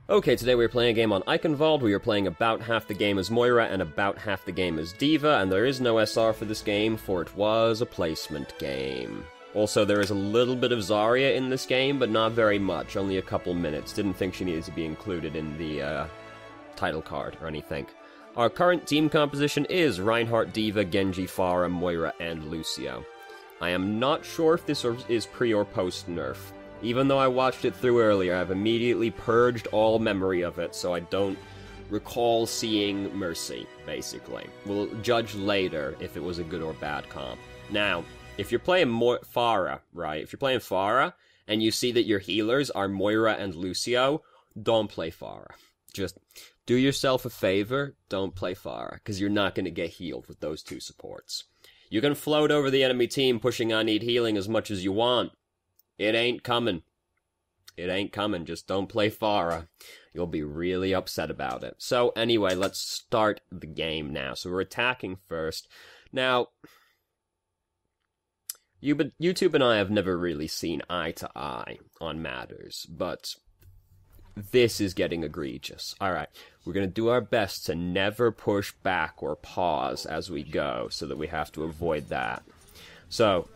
Okay, today we're playing a game on VoD. We are playing about half the game as Moira and about half the game as D.Va, and there is no SR for this game, for it was a placement game. Also, there is a little bit of Zarya in this game, but not very much, only a couple minutes. Didn't think she needed to be included in the title card or anything. Our current team composition is Reinhardt, D.Va, Genji, Pharah, Moira, and Lucio. I am not sure if this is pre or post nerf. Even though I watched it through earlier, I've immediately purged all memory of it, so I don't recall seeing Mercy, basically. We'll judge later if it was a good or bad comp. Now, if you're playing Pharah, right? If you're playing Pharah, and you see that your healers are Moira and Lucio, don't play Pharah. Just do yourself a favor, don't play Pharah, because you're not going to get healed with those two supports. You can float over the enemy team pushing I need healing as much as you want. It ain't coming. It ain't coming. Just don't play Pharah. You'll be really upset about it. So anyway, let's start the game now. So we're attacking first. Now, YouTube and I have never really seen eye to eye on matters, but this is getting egregious. Alright, we're going to do our best to never push back or pause as we go, so that we have to avoid that. So,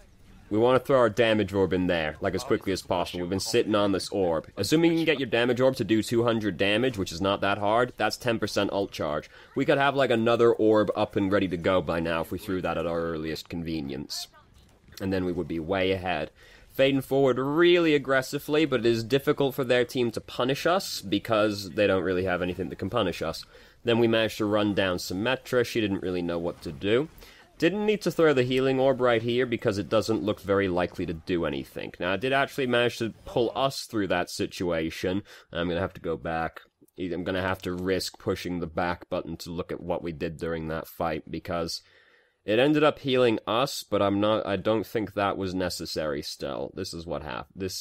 we want to throw our damage orb in there, like as quickly as possible. We've been sitting on this orb. Assuming you can get your damage orb to do 200 damage, which is not that hard, that's 10% ult charge. We could have like another orb up and ready to go by now if we threw that at our earliest convenience. And then we would be way ahead. Fading forward really aggressively, but it is difficult for their team to punish us, because they don't really have anything that can punish us. Then we managed to run down Symmetra. She didn't really know what to do. Didn't need to throw the healing orb right here because it doesn't look very likely to do anything. Now, I did actually manage to pull us through that situation. I'm going to have to go back. I'm going to have to risk pushing the back button to look at what we did during that fight, because it ended up healing us, but I don't think that was necessary still. This is what happened.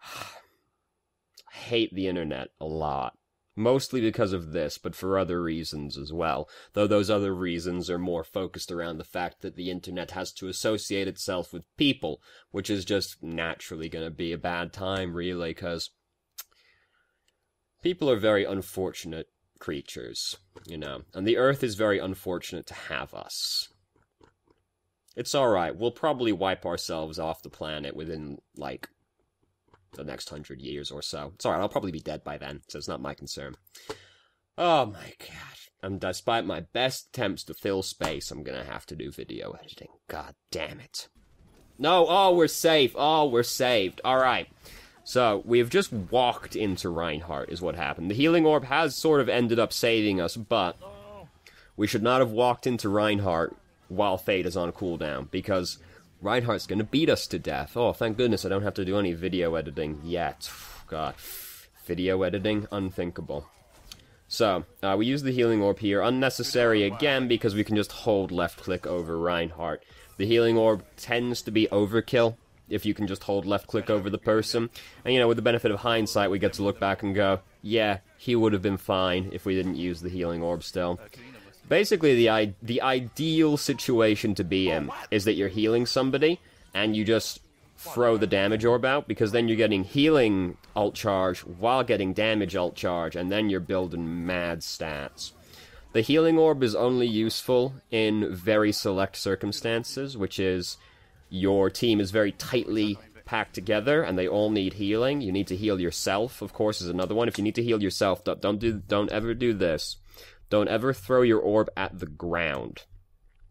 I hate the internet a lot. Mostly because of this, but for other reasons as well. Though those other reasons are more focused around the fact that the internet has to associate itself with people, which is just naturally going to be a bad time, really, because people are very unfortunate creatures, you know, and the Earth is very unfortunate to have us. It's alright, we'll probably wipe ourselves off the planet within, like, the next 100 years or so. It's alright, I'll probably be dead by then, so it's not my concern. Oh my god. And despite my best attempts to fill space, I'm gonna have to do video editing. God damn it. No, oh, we're safe. Oh, we're saved. Alright. So, we've just walked into Reinhardt, is what happened. The healing orb has sort of ended up saving us, but we should not have walked into Reinhardt while Fade is on cooldown, because Reinhardt's gonna beat us to death. Oh, thank goodness I don't have to do any video editing yet. God. Video editing? Unthinkable. So, we use the healing orb here. Unnecessary again, because we can just hold left-click over Reinhardt. The healing orb tends to be overkill if you can just hold left-click over the person. And, you know, with the benefit of hindsight, we get to look back and go, yeah, he would have been fine if we didn't use the healing orb still. Basically, the ideal situation to be in is that you're healing somebody, and you just throw the damage orb out, because then you're getting healing ult charge while getting damage ult charge, and then you're building mad stats. The healing orb is only useful in very select circumstances, which is your team is very tightly packed together, and they all need healing. You need to heal yourself, of course, is another one. If you need to heal yourself, don't ever do this. Don't ever throw your orb at the ground.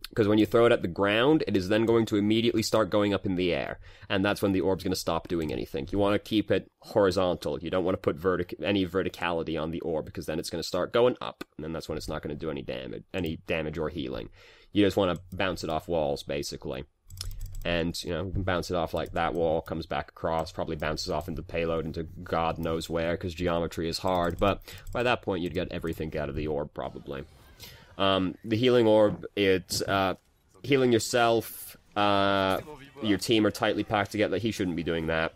Because when you throw it at the ground, it is then going to immediately start going up in the air. And that's when the orb's going to stop doing anything. You want to keep it horizontal. You don't want to put any verticality on the orb, because then it's going to start going up. And then that's when it's not going to do any damage or healing. You just want to bounce it off walls, basically. And, you know, you can bounce it off like that wall, comes back across, probably bounces off into payload into God knows where, because geometry is hard. But by that point, you'd get everything out of the orb, probably. The healing orb, it's healing yourself. Your team are tightly packed together. He shouldn't be doing that.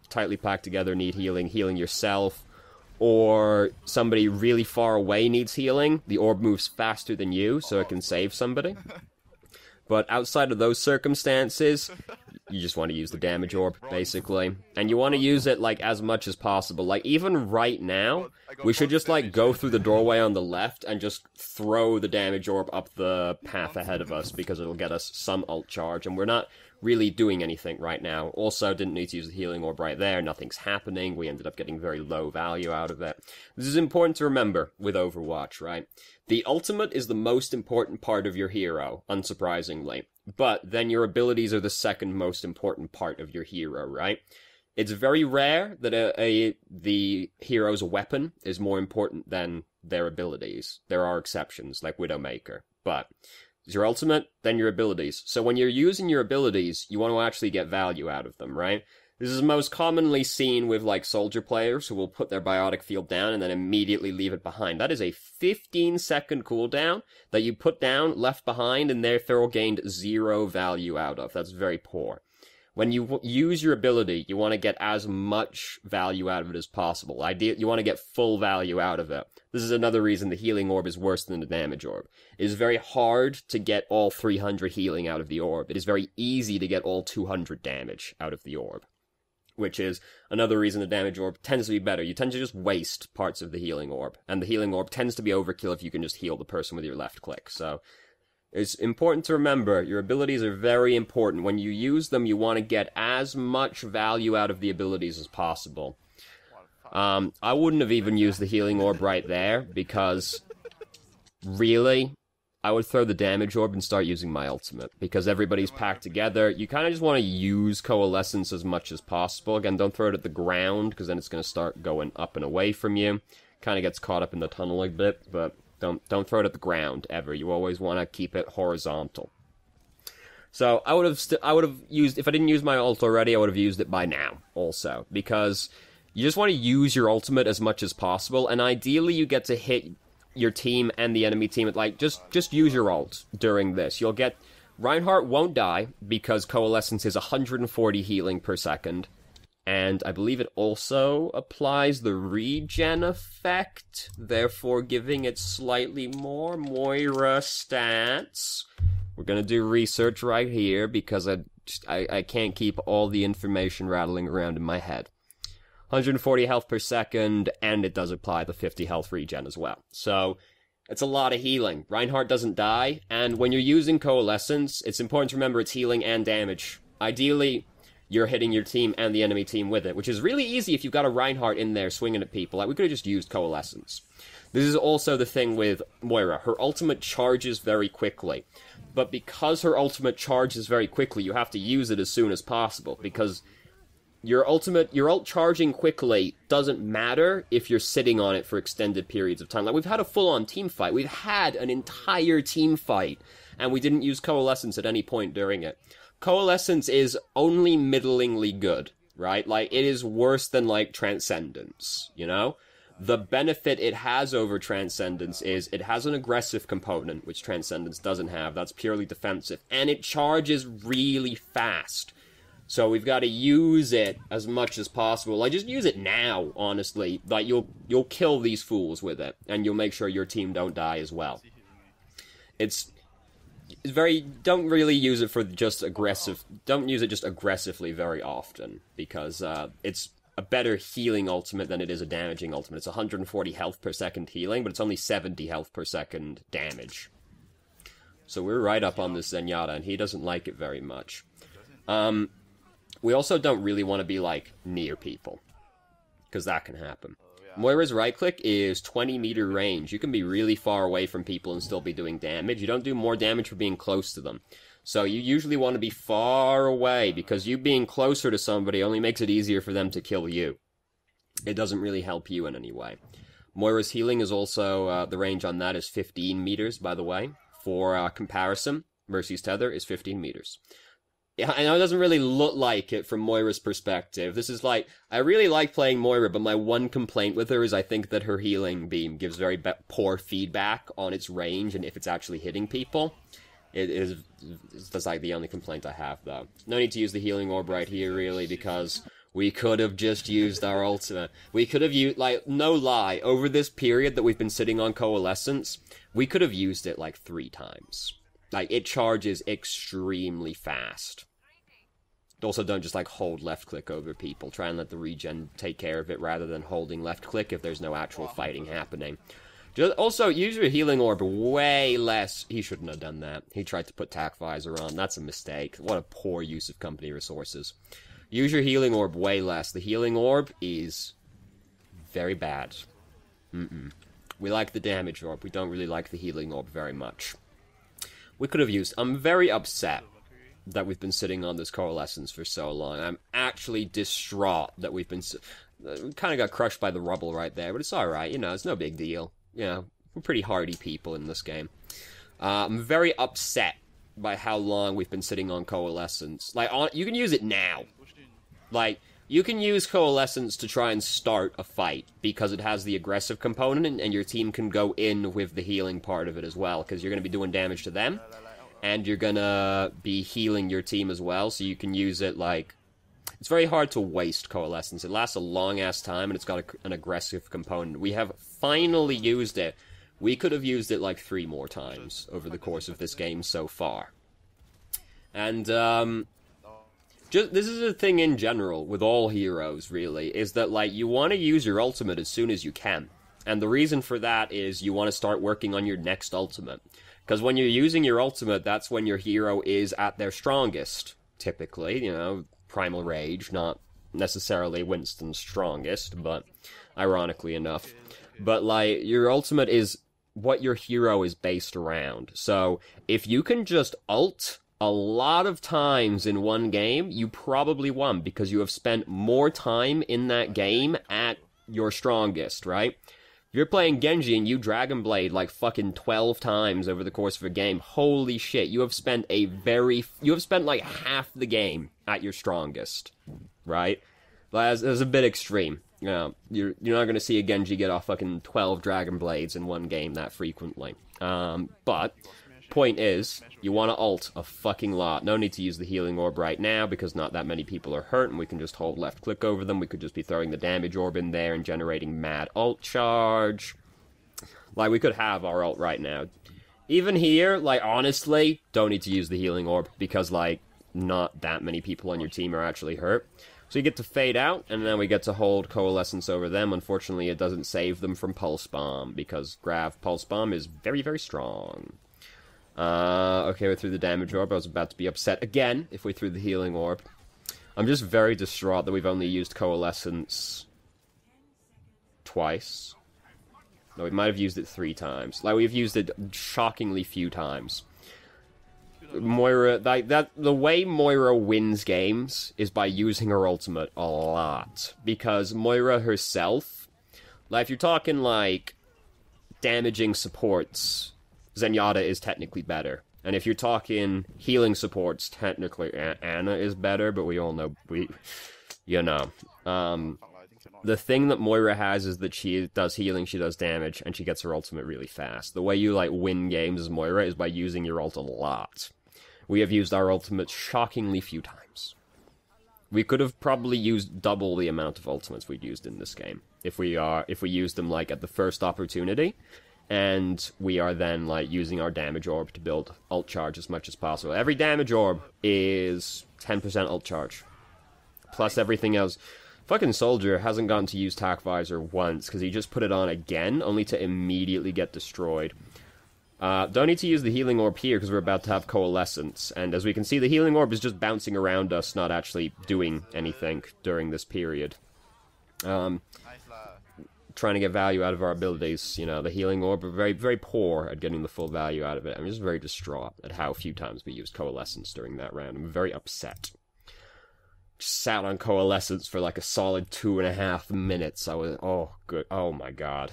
Tightly packed together, need healing. Healing yourself. Or somebody really far away needs healing. The orb moves faster than you, so it can save somebody. But outside of those circumstances, you just want to use the damage orb, basically. And you want to use it, like, as much as possible. Like, even right now, we should just, like, go through the doorway on the left and just throw the damage orb up the path ahead of us, because it'll get us some ult charge, and we're not really doing anything right now. Also, didn't need to use the healing orb right there, nothing's happening, we ended up getting very low value out of it. This is important to remember with Overwatch, right? The ultimate is the most important part of your hero, unsurprisingly. But then your abilities are the second most important part of your hero, right? It's very rare that the hero's weapon is more important than their abilities. There are exceptions, like Widowmaker. But it's your ultimate, then your abilities. So when you're using your abilities, you want to actually get value out of them, right? This is most commonly seen with, like, soldier players who will put their biotic field down and then immediately leave it behind. That is a 15-second cooldown that you put down, left behind, and therefore gained 0 value out of. That's very poor. When you use your ability, you want to get as much value out of it as possible. You want to get full value out of it. This is another reason the healing orb is worse than the damage orb. It is very hard to get all 300 healing out of the orb. It is very easy to get all 200 damage out of the orb, which is another reason the damage orb tends to be better. You tend to just waste parts of the healing orb, and the healing orb tends to be overkill if you can just heal the person with your left click. So it's important to remember, your abilities are very important. When you use them, you want to get as much value out of the abilities as possible. I wouldn't have even used the healing orb right there, because really, I would throw the damage orb and start using my ultimate, because everybody's packed together. You kind of just want to use Coalescence as much as possible. Again, don't throw it at the ground, because then it's going to start going up and away from you. Kind of gets caught up in the tunnel a bit, but don't throw it at the ground, ever. You always want to keep it horizontal. So, I would have used, if I didn't use my ult already, I would have used it by now, also, because you just want to use your ultimate as much as possible, and ideally you get to hit your team and the enemy team at, like, just use your ult during this. You'll get, Reinhardt won't die, because Coalescence is 140 healing per second, and I believe it also applies the regen effect, therefore giving it slightly more Moira stats. We're gonna do research right here, because I can't keep all the information rattling around in my head. 140 health per second, and it does apply the 50 health regen as well. So, it's a lot of healing. Reinhardt doesn't die, and when you're using Coalescence, it's important to remember it's healing and damage. Ideally, you're hitting your team and the enemy team with it, which is really easy if you've got a Reinhardt in there swinging at people. Like, we could have just used Coalescence. This is also the thing with Moira. Her ultimate charges very quickly. But because her ultimate charges very quickly, you have to use it as soon as possible, because your ult charging quickly doesn't matter if you're sitting on it for extended periods of time. Like, we've had a full-on team fight. We've had an entire team fight, and we didn't use Coalescence at any point during it. Coalescence is only middlingly good, right? Like, it is worse than, like, Transcendence, you know? The benefit it has over Transcendence is it has an aggressive component, which Transcendence doesn't have. That's purely defensive. And it charges really fast. So we've got to use it as much as possible. Like, just use it now, honestly. Like, you'll kill these fools with it, and you'll make sure your team don't die as well. It's very, don't really use it for just don't use it just aggressively very often, because it's a better healing ultimate than it is a damaging ultimate. It's 140 health per second healing, but it's only 70 health per second damage. So we're right up on this Zenyatta, and he doesn't like it very much. We also don't really want to be, like, near people, because that can happen. Moira's right-click is 20-meter range. You can be really far away from people and still be doing damage. You don't do more damage for being close to them. So you usually want to be far away, because you being closer to somebody only makes it easier for them to kill you. It doesn't really help you in any way. Moira's healing is also, the range on that is 15 meters, by the way. For comparison, Mercy's tether is 15 meters. Yeah, I know it doesn't really look like it from Moira's perspective. This is like, I really like playing Moira, but my one complaint with her is I think that her healing beam gives very poor feedback on its range and if it's actually hitting people. That's like the only complaint I have, though. No need to use the healing orb right here, really, because we could have just used our ultimate. We could have used, like, no lie, over this period that we've been sitting on Coalescence, we could have used it, like, 3 times. Like, it charges extremely fast. Also, don't just, like, hold left-click over people. Try and let the regen take care of it rather than holding left-click if there's no actual fighting happening. Also, use your healing orb way less. He shouldn't have done that. He tried to put tac visor on. That's a mistake. What a poor use of company resources. Use your healing orb way less. The healing orb is very bad. We like the damage orb. We don't really like the healing orb very much. We could have used... I'm very upset that we've been sitting on this Coalescence for so long. I'm actually distraught that we've been... We kind of got crushed by the rubble right there, but it's alright, you know, it's no big deal. You know, we're pretty hardy people in this game. I'm very upset by how long we've been sitting on Coalescence. Like, you can use it now. Like, you can use Coalescence to try and start a fight, because it has the aggressive component, and your team can go in with the healing part of it as well, because you're going to be doing damage to them, and you're going to be healing your team as well, so you can use it, like... It's very hard to waste Coalescence. It lasts a long-ass time, and it's got an aggressive component. We have finally used it. We could have used it, like, 3 more times over the course of this game so far. And, this is a thing in general with all heroes, really, is that, like, you want to use your ultimate as soon as you can. And the reason for that is you want to start working on your next ultimate. Because when you're using your ultimate, that's when your hero is at their strongest, typically, you know, Primal Rage, not necessarily Winston's strongest, but ironically enough. But, like, your ultimate is what your hero is based around. So, if you can just ult a lot of times in one game, you probably won, because you have spent more time in that game at your strongest, right? If you're playing Genji and you Dragon Blade like fucking 12 times over the course of a game, holy shit, you have spent like half the game at your strongest, right? That's a bit extreme. You know, you're not gonna see a Genji get off fucking 12 Dragon Blades in one game that frequently. But point is, you want to ult a fucking lot. No need to use the healing orb right now, because not that many people are hurt, and we can just hold left click over them. We could just be throwing the damage orb in there and generating mad ult charge. Like, we could have our ult right now. Even here, like, honestly, don't need to use the healing orb, because, like, not that many people on your team are actually hurt. So you get to fade out, and then we get to hold Coalescence over them. Unfortunately, it doesn't save them from Pulse Bomb, because Grav Pulse Bomb is very, very strong. Okay, we threw the damage orb. I was about to be upset again if we threw the healing orb. I'm just very distraught that we've only used Coalescence twice. No, we might have used it 3 times. Like, we've used it shockingly few times. Moira, the way Moira wins games is by using her ultimate a lot. Because Moira herself, like, if you're talking, like, damaging supports, Zenyatta is technically better. And if you're talking healing supports, technically Ana is better, but we all know, the thing that Moira has is that she does healing, she does damage, and she gets her ultimate really fast. The way you, like, win games as Moira is by using your ult a lot. We have used our ultimates shockingly few times. We could have probably used double the amount of ultimates we'd used in this game if we used them, like, at the first opportunity. And we are then, like, using our damage orb to build ult charge as much as possible. Every damage orb is 10% ult charge. Plus everything else. Fucking Soldier hasn't gotten to use tac visor once, because he just put it on again, only to immediately get destroyed. Don't need to use the healing orb here, because we're about to have Coalescence. And as we can see, the healing orb is just bouncing around us, not actually doing anything during this period. Trying to get value out of our abilities, you know, the healing orb are very, very poor at getting the full value out of it. I'm just very distraught at how few times we used Coalescence during that round. I'm very upset. Just sat on Coalescence for like a solid 2.5 minutes. I was, oh my god,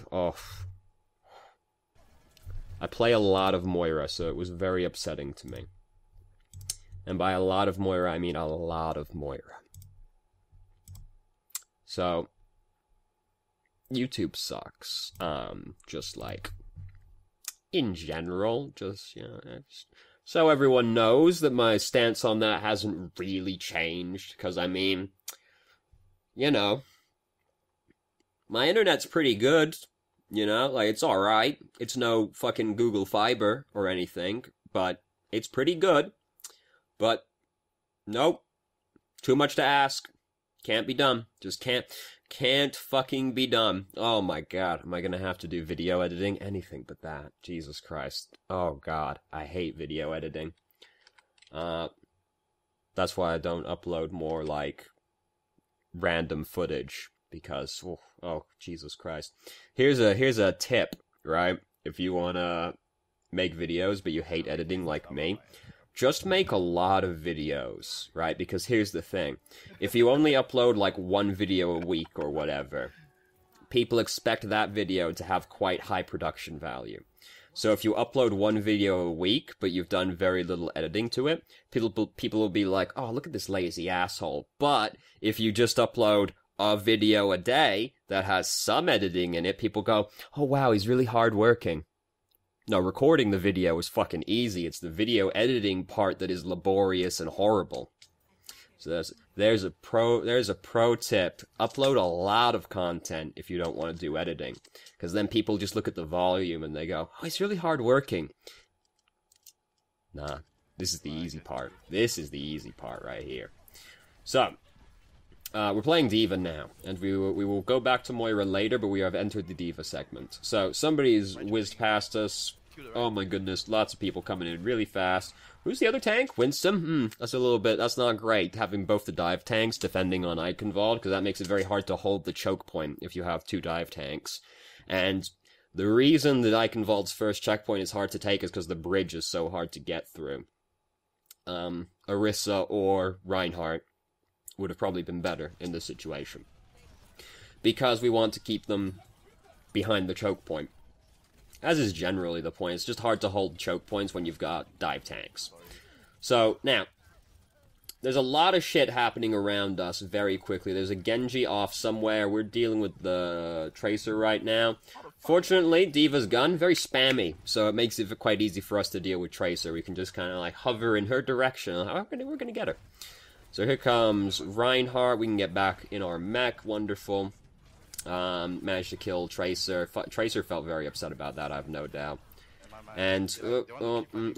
I play a lot of Moira, so it was very upsetting to me. And by a lot of Moira, I mean a lot of Moira. So, YouTube sucks. Just like, in general, just, you know, so everyone knows that my stance on that hasn't really changed, because, I mean, you know, my internet's pretty good, you know, like, it's alright. It's no fucking Google Fiber or anything, but it's pretty good. But, nope. Too much to ask. Can't be done. Just can't fucking be done. Oh my god, am I gonna have to do video editing? Anything but that. Jesus Christ. Oh god, I hate video editing. That's why I don't upload more, like, random footage. Because, oh Jesus Christ. Here's a tip, right? If you wanna make videos, but you hate editing like me, just make a lot of videos, right? Because here's the thing. If you only upload, like, one video a week or whatever, people expect that video to have quite high production value. So if you upload one video a week, but you've done very little editing to it, people will be like, oh, look at this lazy asshole. But if you just upload a video a day that has some editing in it, people go, oh wow, he's really hardworking. No, recording the video is fucking easy. It's the video editing part that is laborious and horrible. So there's a pro tip. Upload a lot of content if you don't want to do editing. Because then people just look at the volume and they go, oh, he's really hardworking. Nah, this is the easy part. This is the easy part right here. So, we're playing D.Va now, and we will go back to Moira later, but we have entered the D.Va segment. So, somebody's whizzed past us. Oh my goodness, lots of people coming in really fast. Who's the other tank? Winston? That's not great, having both the dive tanks defending on Eichenwald, because that makes it very hard to hold the choke point if you have two dive tanks. And the reason that Eichenwald's first checkpoint is hard to take is because the bridge is so hard to get through. Orisa or Reinhardt would have probably been better in this situation. Because we want to keep them behind the choke point. As is generally the point. It's just hard to hold choke points when you've got dive tanks. So, now, there's a lot of shit happening around us very quickly. There's a Genji off somewhere. We're dealing with the Tracer right now. Fortunately, D.Va's gun, very spammy, so it makes it quite easy for us to deal with Tracer. We can just kind of like hover in her direction. We're gonna get her. So here comes Reinhardt. We can get back in our mech. Wonderful. Managed to kill Tracer. Tracer felt very upset about that, I have no doubt. And,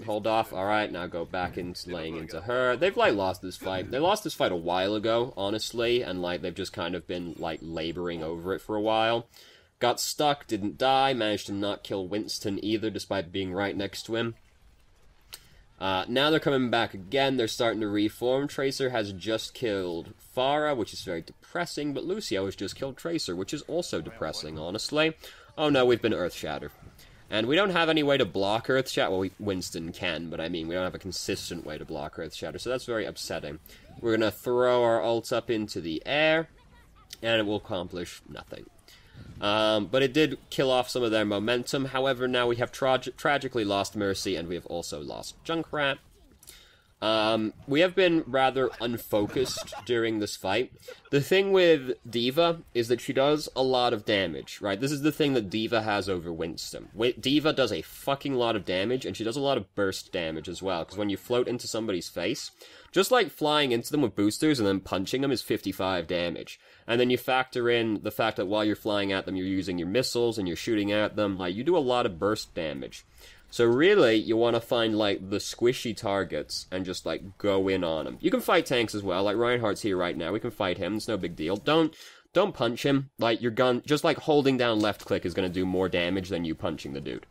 hold off. Alright, now go back into laying into her. They've, like, lost this fight. They lost this fight a while ago, honestly, and, like, they've just kind of been, like, laboring over it for a while. Got stuck, didn't die, managed to not kill Winston either, despite being right next to him. Now they're coming back again, they're starting to reform. Tracer has just killed Pharah, which is very depressing, but Lucio has just killed Tracer, which is also depressing, honestly. Oh no, we've been Earthshattered. And we don't have any way to block Earthshatter. Well, Winston can, but I mean, we don't have a consistent way to block Earthshatter, so that's very upsetting. We're gonna throw our ults up into the air, and it will accomplish nothing. But it did kill off some of their momentum. However, now we have tragically lost Mercy, and we have also lost Junkrat. We have been rather unfocused during this fight. The thing with D.Va is that she does a lot of damage, right? This is the thing that D.Va has over Winston. D.Va does a fucking lot of damage, and she does a lot of burst damage as well, because when you float into somebody's face, just like flying into them with boosters and then punching them is 55 damage. And then you factor in the fact that while you're flying at them, you're using your missiles and you're shooting at them, like, you do a lot of burst damage. So really, you want to find, like, the squishy targets and just, like, go in on them. You can fight tanks as well, like, Reinhardt's here right now, we can fight him, it's no big deal. Don't punch him, like, your gun, just, like, holding down left click is going to do more damage than you punching the dude.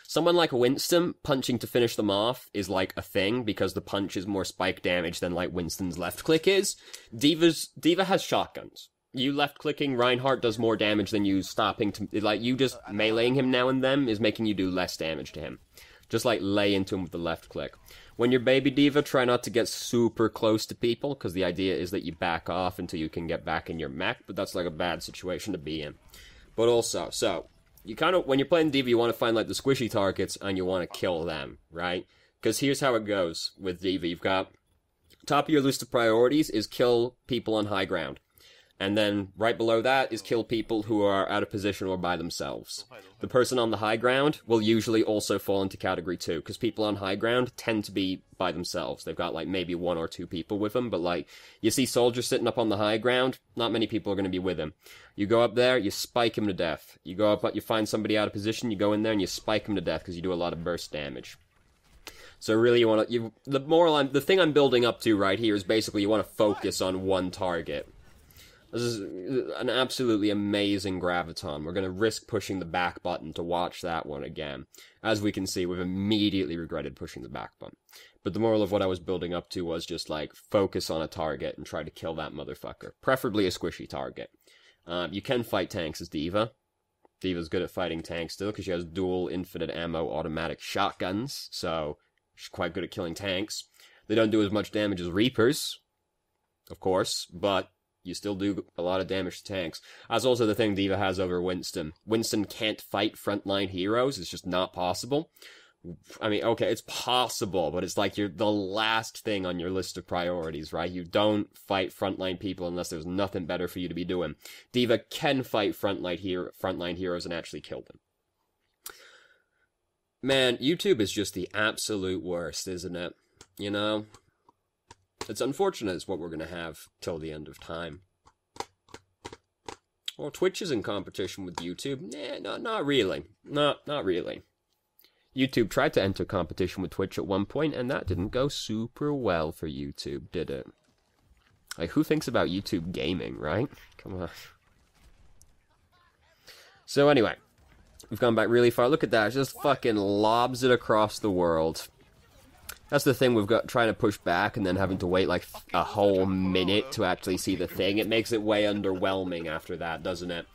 Someone like Winston, punching to finish them off is, like, a thing, because the punch is more spike damage than, like, Winston's left click is. D.Va has shotguns. You left-clicking Reinhardt does more damage than you stopping to... Like, you just meleeing him now and then is making you do less damage to him. Just, like, lay into him with the left-click. When you're baby D.Va, try not to get super close to people, because the idea is that you back off until you can get back in your mech, but that's, like, a bad situation to be in. But also, so, you kind of... When you're playing D.Va, you want to find, like, the squishy targets, and you want to kill them, right? Because here's how it goes with D.Va. You've got... Top of your list of priorities is kill people on high ground. And then, right below that, is kill people who are out of position or by themselves. The person on the high ground will usually also fall into category 2, because people on high ground tend to be by themselves. They've got, like, maybe 1 or 2 people with them, but, like, you see soldiers sitting up on the high ground, not many people are going to be with him. You go up there, you spike him to death. You go up, you find somebody out of position, you go in there and you spike him to death, because you do a lot of burst damage. So really, you want to the thing I'm building up to right here is basically you want to focus on one target. This is an absolutely amazing graviton. We're going to risk pushing the back button to watch that one again. As we can see, we've immediately regretted pushing the back button. But the moral of what I was building up to was just, like, focus on a target and try to kill that motherfucker. Preferably a squishy target. You can fight tanks as D.Va. D.Va's good at fighting tanks still, because she has dual infinite ammo automatic shotguns, so she's quite good at killing tanks. They don't do as much damage as Reapers, of course, but you still do a lot of damage to tanks. That's also the thing D.Va has over Winston. Winston can't fight frontline heroes. It's just not possible. I mean, okay, it's possible, but it's like you're the last thing on your list of priorities, right? You don't fight frontline people unless there's nothing better for you to be doing. D.Va can fight frontline heroes and actually kill them. Man, YouTube is just the absolute worst, isn't it? You know? It's unfortunate it's what we're going to have till the end of time. Well, Twitch is in competition with YouTube. Nah, not really. Not really. YouTube tried to enter competition with Twitch at one point, and that didn't go super well for YouTube, did it? Like, who thinks about YouTube gaming, right? Come on. So anyway, we've gone back really far. Look at that. It just fucking lobs it across the world. That's the thing, we've got trying to push back and then having to wait like a whole minute to actually see the thing. It makes it way underwhelming after that, doesn't it?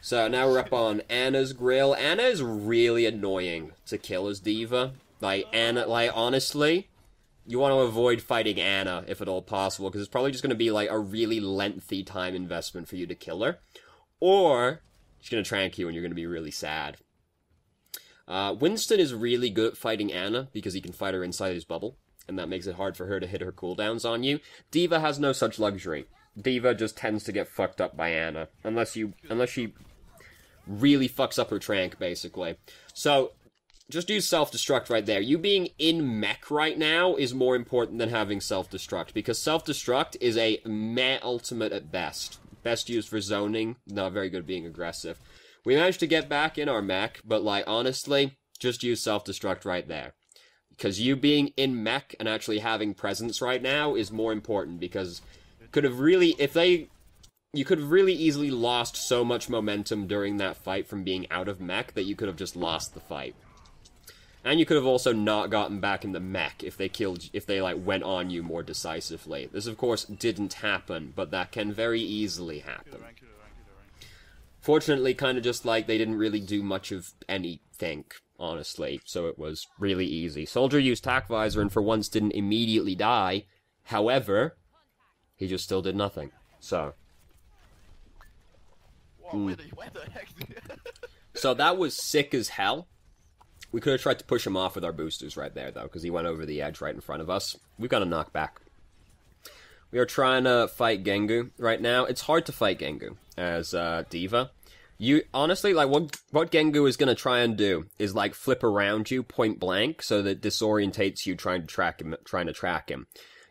So now we're up on Anna's grill. Anna is really annoying to kill as D.Va. Like, Anna, like, honestly, you want to avoid fighting Anna if at all possible, because it's probably just going to be like a really lengthy time investment for you to kill her. Or she's going to trank you and you're going to be really sad. Winston is really good at fighting Anna because he can fight her inside his bubble, and that makes it hard for her to hit her cooldowns on you. D.Va has no such luxury. D.Va just tends to get fucked up by Anna, unless she really fucks up her trank, basically. So, just use self-destruct right there. You being in mech right now is more important than having self-destruct, because self-destruct is a meh ultimate at best. Best used for zoning, not very good at being aggressive. We managed to get back in our mech, but, like, honestly, just use self-destruct right there. Because you being in mech and actually having presence right now is more important, because you could have really easily lost so much momentum during that fight from being out of mech that you could have just lost the fight. And you could have also not gotten back in the mech if they like went on you more decisively. This of course didn't happen, but that can very easily happen. Fortunately, kind of just like they didn't really do much of anything, honestly, so it was really easy. Soldier used tac visor and for once didn't immediately die. However, he just still did nothing. So where the heck? So that was sick as hell. We could have tried to push him off with our boosters right there, though, because he went over the edge right in front of us. We've got to knock back. We are trying to fight Gengu right now. It's hard to fight Gengu as D.Va. You honestly, like, what Gengu is going to try and do is, like, flip around you point blank so that it disorientates you trying to track him.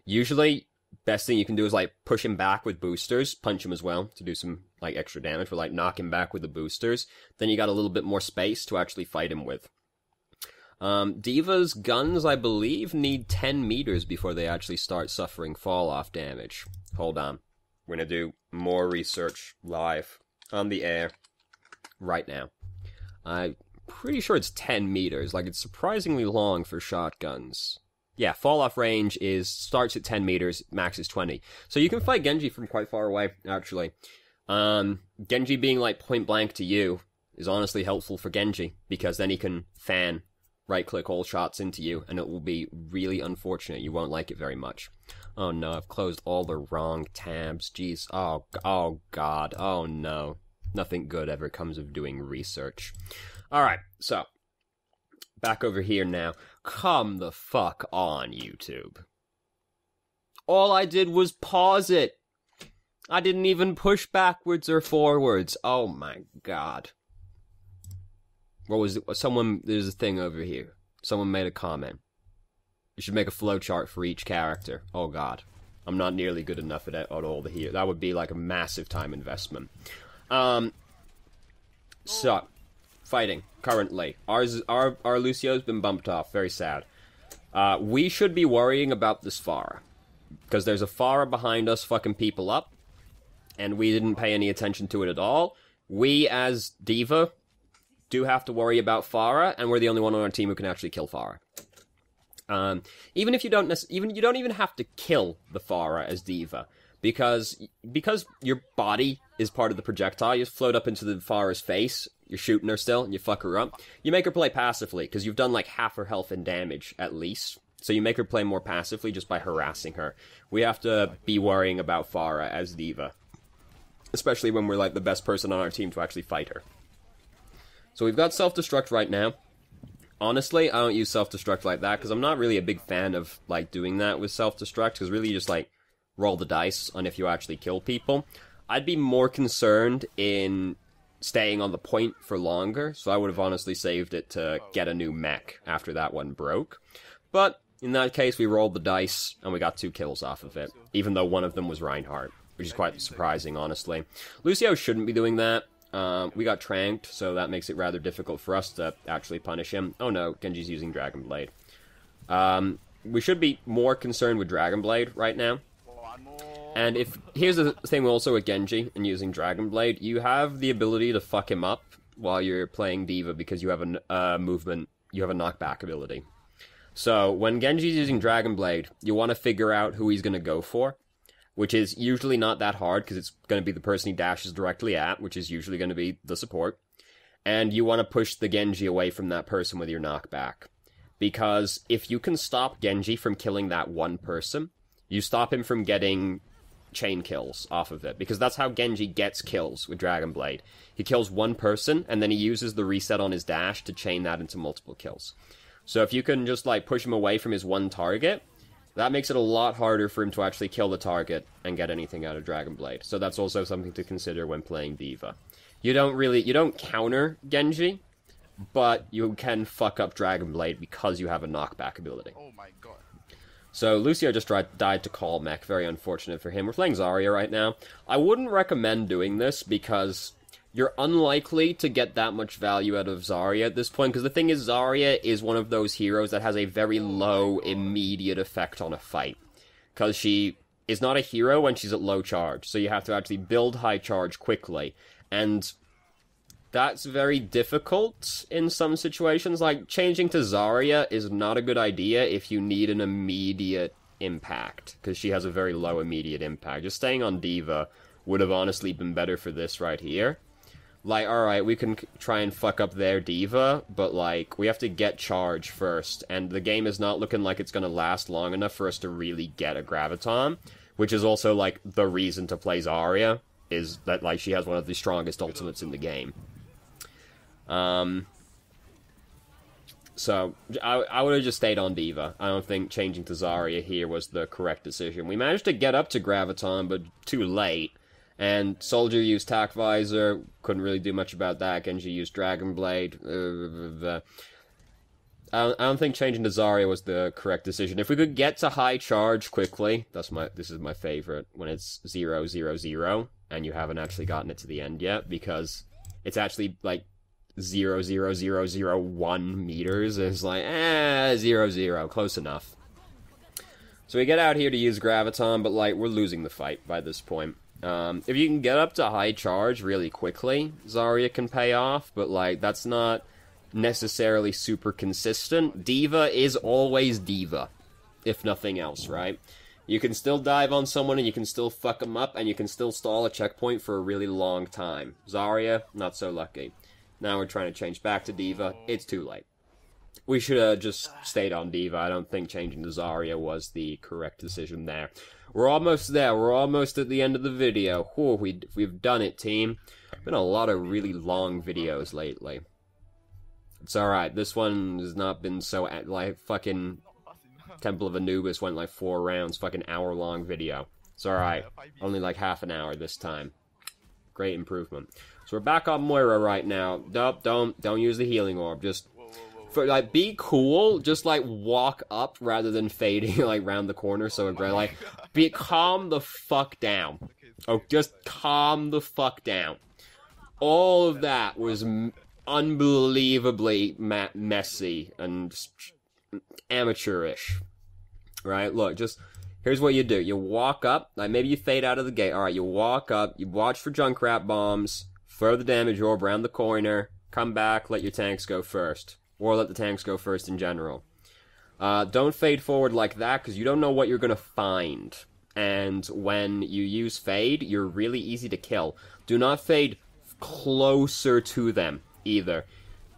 Usually, best thing you can do is, like, push him back with boosters, punch him as well to do some, like, extra damage, or, like, knock him back with the boosters. Then you got a little bit more space to actually fight him with. D.Va's guns, I believe, need 10 meters before they actually start suffering fall-off damage. Hold on. We're gonna do more research live on the air right now. I'm pretty sure it's 10 meters. Like, it's surprisingly long for shotguns. Yeah, fall-off range starts at 10 meters, max is 20. So you can fight Genji from quite far away, actually. Genji being, like, point-blank to you is honestly helpful for Genji, because then he can fan right-click all shots into you, and it will be really unfortunate. You won't like it very much. Oh no, I've closed all the wrong tabs. Jeez. Oh god. Oh no. Nothing good ever comes of doing research. Alright, so. Back over here now. Come the fuck on, YouTube. All I did was pause it. I didn't even push backwards or forwards. Oh my god. What was it? There's a thing over here. Someone made a comment. You should make a flowchart for each character. Oh god. I'm not nearly good enough at all to hear. That would be like a massive time investment. So, fighting, currently. Our Lucio's been bumped off. Very sad. We should be worrying about this Pharah. Because there's a Pharah behind us fucking people up, and we didn't pay any attention to it at all. We, as D.Va, do have to worry about Pharah, and we're the only one on our team who can actually kill Pharah. Even if you don't you don't even have to kill the Pharah as D.Va, because your body is part of the projectile. You float up into the Pharah's face, you're shooting her still, and you fuck her up. You make her play passively, because you've done like half her health and damage, at least. So you make her play more passively just by harassing her. We have to be worrying about Pharah as D.Va. Especially when we're like the best person on our team to actually fight her. So we've got self-destruct right now. Honestly, I don't use self-destruct like that, because I'm not really a big fan of like doing that with self-destruct, because really you just like roll the dice on if you actually kill people. I'd be more concerned in staying on the point for longer, so I would have honestly saved it to get a new mech after that one broke. But in that case, we rolled the dice, and we got 2 kills off of it, even though one of them was Reinhardt, which is quite surprising, honestly. Lucio shouldn't be doing that. We got tranked, so that makes it rather difficult for us to actually punish him. Oh no, Genji's using Dragon Blade. We should be more concerned with Dragon Blade right now. And here's the thing also with Genji and using Dragon Blade, you have the ability to fuck him up while you're playing D.Va because you have a movement, you have a knockback ability. So, when Genji's using Dragon Blade, you want to figure out who he's going to go for, which is usually not that hard, because it's going to be the person he dashes directly at, which is usually going to be the support. And you want to push the Genji away from that person with your knockback. Because if you can stop Genji from killing that one person, you stop him from getting chain kills off of it. Because that's how Genji gets kills with Dragon Blade. He kills one person, and then he uses the reset on his dash to chain that into multiple kills. So if you can just, like, push him away from his one target, that makes it a lot harder for him to actually kill the target and get anything out of Dragon Blade. So that's also something to consider when playing D.Va. You don't counter Genji, but you can fuck up Dragon Blade because you have a knockback ability. Oh my god. So Lucio just died to call mech, very unfortunate for him. We're playing Zarya right now. I wouldn't recommend doing this because you're unlikely to get that much value out of Zarya at this point, because the thing is, Zarya is one of those heroes that has a very low immediate effect on a fight. Because she is not a hero when she's at low charge, so you have to actually build high charge quickly. And that's very difficult in some situations. Like, changing to Zarya is not a good idea if you need an immediate impact, because she has a very low immediate impact. Just staying on D.Va would have honestly been better for this right here. Like, alright, we can try and fuck up their D.Va, but, like, we have to get charge first, and the game is not looking like it's gonna last long enough for us to really get a Graviton, which is also, like, the reason to play Zarya, is that, like, she has one of the strongest ultimates in the game. So, I would have just stayed on D.Va. I don't think changing to Zarya here was the correct decision. We managed to get up to Graviton, but too late. And Soldier used Tac Visor, couldn't really do much about that. Genji used Dragon Blade. I don't think changing to Zarya was the correct decision. If we could get to high charge quickly, this is my favorite, when it's 0-0-0, and you haven't actually gotten it to the end yet, because it's actually, like, 0.00001 meters. It's like, 0-0, close enough. So we get out here to use Graviton, but, like, we're losing the fight by this point. If you can get up to high charge really quickly, Zarya can pay off, but, like, that's not necessarily super consistent. D.Va is always D.Va, if nothing else, right? You can still dive on someone, and you can still fuck them up, and you can still stall a checkpoint for a really long time. Zarya, not so lucky. Now we're trying to change back to D.Va. It's too late. We should have just stayed on D.Va. I don't think changing to Zarya was the correct decision there. We're almost there. We're almost at the end of the video. Whew, we've done it, team. Been a lot of really long videos lately. It's alright. This one has not been so, like, fucking Temple of Anubis went like 4 rounds. Fucking hour-long video. It's alright. Only like half an hour this time. Great improvement. So we're back on Moira right now. Don't use the healing orb. Just, be cool. Just, like, walk up rather than fading, like, round the corner. So, like, calm the fuck down. Oh, just calm the fuck down. All of that was unbelievably messy and amateurish, right? Look, just here's what you do. You walk up, like maybe you fade out of the gate. All right, you walk up, you watch for Junkrat bombs, throw the damage orb around the corner, come back, let your tanks go first. Or let the tanks go first in general. Don't fade forward like that, because you don't know what you're going to find. And when you use fade, you're really easy to kill. Do not fade closer to them, either.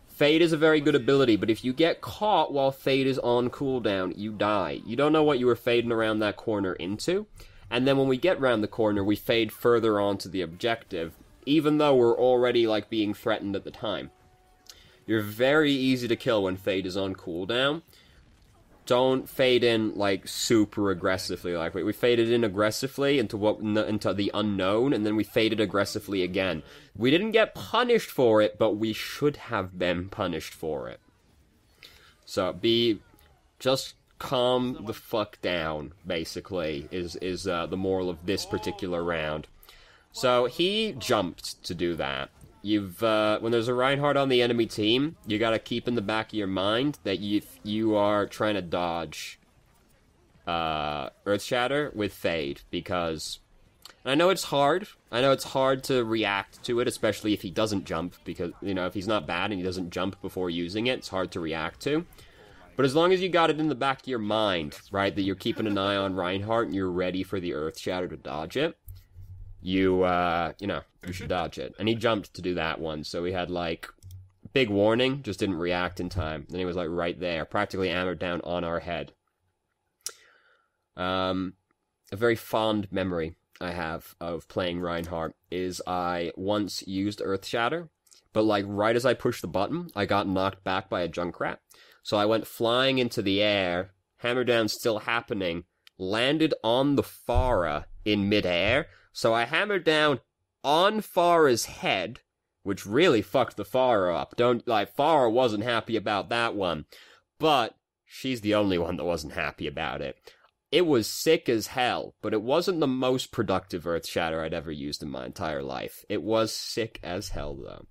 Fade is a very good ability, but if you get caught while fade is on cooldown, you die. You don't know what you were fading around that corner into. And then when we get around the corner, we fade further onto the objective, even though we're already, like, being threatened at the time. You're very easy to kill when fade is on cooldown. Don't fade in, like, super aggressively. Like, we faded in aggressively into the unknown, and then we faded aggressively again. We didn't get punished for it, but we should have been punished for it. So, just calm the fuck down, basically, is the moral of this particular round. So, he jumped to do that. When there's a Reinhardt on the enemy team, you gotta keep in the back of your mind that you are trying to dodge Earth Shatter with Fade, because I know it's hard. I know it's hard to react to it, especially if he doesn't jump, because, you know, if he's not bad and he doesn't jump before using it, it's hard to react to. But as long as you got it in the back of your mind, right, that you're keeping an eye on Reinhardt and you're ready for the Earth Shatter to dodge it, you know, you should dodge it. And he jumped to do that one, so he had, like, big warning, just didn't react in time. Then he was, like, right there, practically hammered down on our head. A very fond memory I have of playing Reinhardt is I once used Earth Shatter, but, like, right as I pushed the button, I got knocked back by a Junkrat. So I went flying into the air, hammer down still happening, landed on the Pharah in midair. So I hammered down on Pharah's head, which really fucked the Pharah up. Pharah wasn't happy about that one. But she's the only one that wasn't happy about it. It was sick as hell, but it wasn't the most productive Earth Shatter I'd ever used in my entire life. It was sick as hell, though.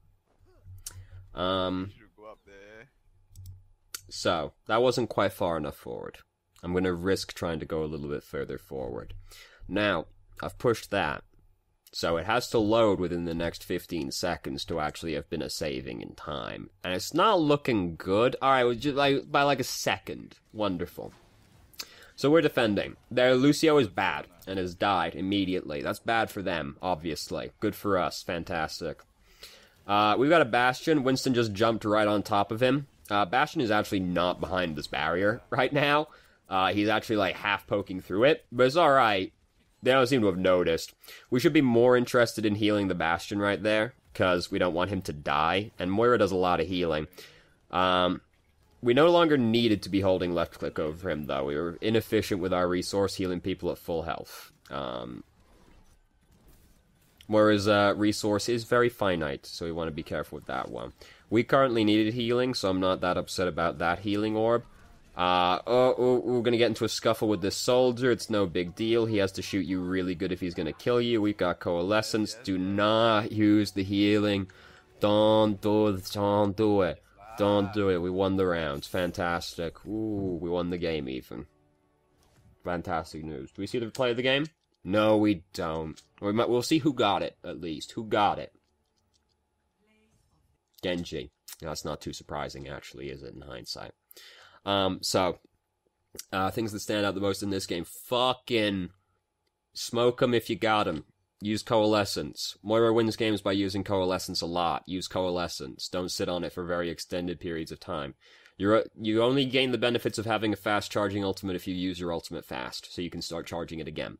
So, that wasn't quite far enough forward. I'm going to risk trying to go a little bit further forward. Now, I've pushed that, so it has to load within the next 15 seconds to actually have been a saving in time. And it's not looking good. Alright, it was just by like a second. Wonderful. So we're defending. Their Lucio is bad, and has died immediately. That's bad for them, obviously. Good for us. Fantastic. We've got a Bastion. Winston just jumped right on top of him. Bastion is actually not behind this barrier right now. He's actually, like, half poking through it, but it's alright. They don't seem to have noticed. We should be more interested in healing the Bastion right there, because we don't want him to die, and Moira does a lot of healing. We no longer needed to be holding left click over him, though. We were inefficient with our resource, healing people at full health. Moira's resource is very finite, so we want to be careful with that one. We currently needed healing, so I'm not that upset about that healing orb. We're gonna get into a scuffle with this soldier. It's no big deal. He has to shoot you really good if he's gonna kill you. We've got Coalescence. Do not use the healing. Don't do it. Don't do it. Don't do it. We won the round. Fantastic. Ooh, we won the game even. Fantastic news. Do we see the play of the game? No, we don't. We'll see who got it, at least. Who got it? Genji. That's not too surprising, actually, is it, in hindsight? Things that stand out the most in this game. Fucking smoke them if you got them. Use Coalescence. Moira wins games by using Coalescence a lot. Use Coalescence. Don't sit on it for very extended periods of time. You only gain the benefits of having a fast charging ultimate if you use your ultimate fast, so you can start charging it again.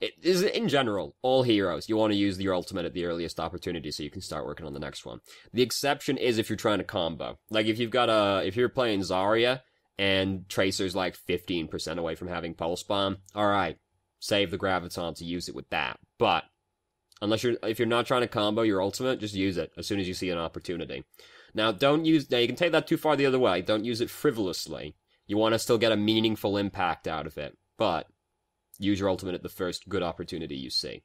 It is, in general, all heroes, you want to use your ultimate at the earliest opportunity so you can start working on the next one. The exception is if you're trying to combo. Like, if you're playing Zarya, and Tracer's like 15% away from having Pulse Bomb, alright, save the Graviton to use it with that. But, if you're not trying to combo your ultimate, just use it as soon as you see an opportunity. Now, you can take that too far the other way. Don't use it frivolously. You want to still get a meaningful impact out of it. But, use your ultimate at the first good opportunity you see.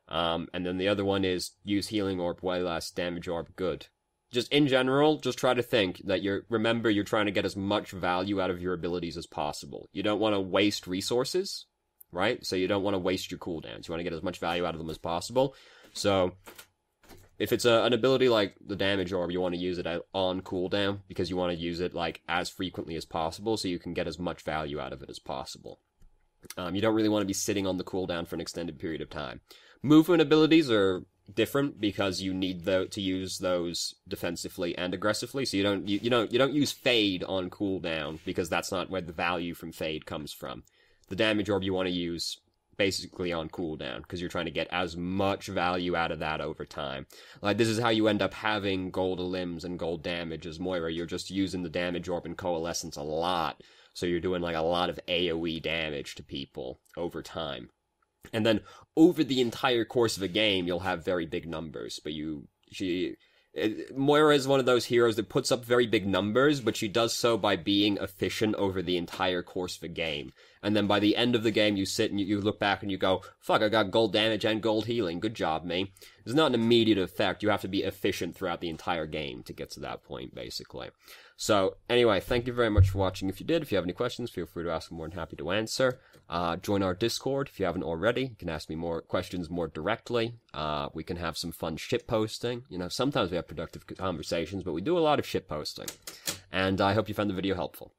And then the other one is use Healing Orb way less, Damage Orb good. just in general, just try to think that remember you're trying to get as much value out of your abilities as possible. You don't want to waste resources, right? So you don't want to waste your cooldowns. You want to get as much value out of them as possible. So if it's an ability like the damage orb, you want to use it on cooldown because you want to use it like as frequently as possible so you can get as much value out of it as possible. You don't really want to be sitting on the cooldown for an extended period of time. Movement abilities are different because you need to use those defensively and aggressively. So you don't use Fade on cooldown because that's not where the value from Fade comes from. The damage orb you want to use basically on cooldown because you're trying to get as much value out of that over time. Like, this is how you end up having gold limbs and gold damage as Moira. You're just using the damage orb and coalescence a lot, so you're doing like a lot of AoE damage to people over time. And then over the entire course of a game, you'll have very big numbers, but Moira is one of those heroes that puts up very big numbers, but she does so by being efficient over the entire course of a game. And then by the end of the game, you sit and you look back and you go, fuck, I got gold damage and gold healing. Good job, me. There's not an immediate effect. You have to be efficient throughout the entire game to get to that point, basically. So, anyway, thank you very much for watching. If you did, if you have any questions, feel free to ask. I'm more than happy to answer. Join our Discord if you haven't already. You can ask me more questions more directly. We can have some fun shit posting. You know, sometimes we have productive conversations, but we do a lot of shit posting. And I hope you found the video helpful.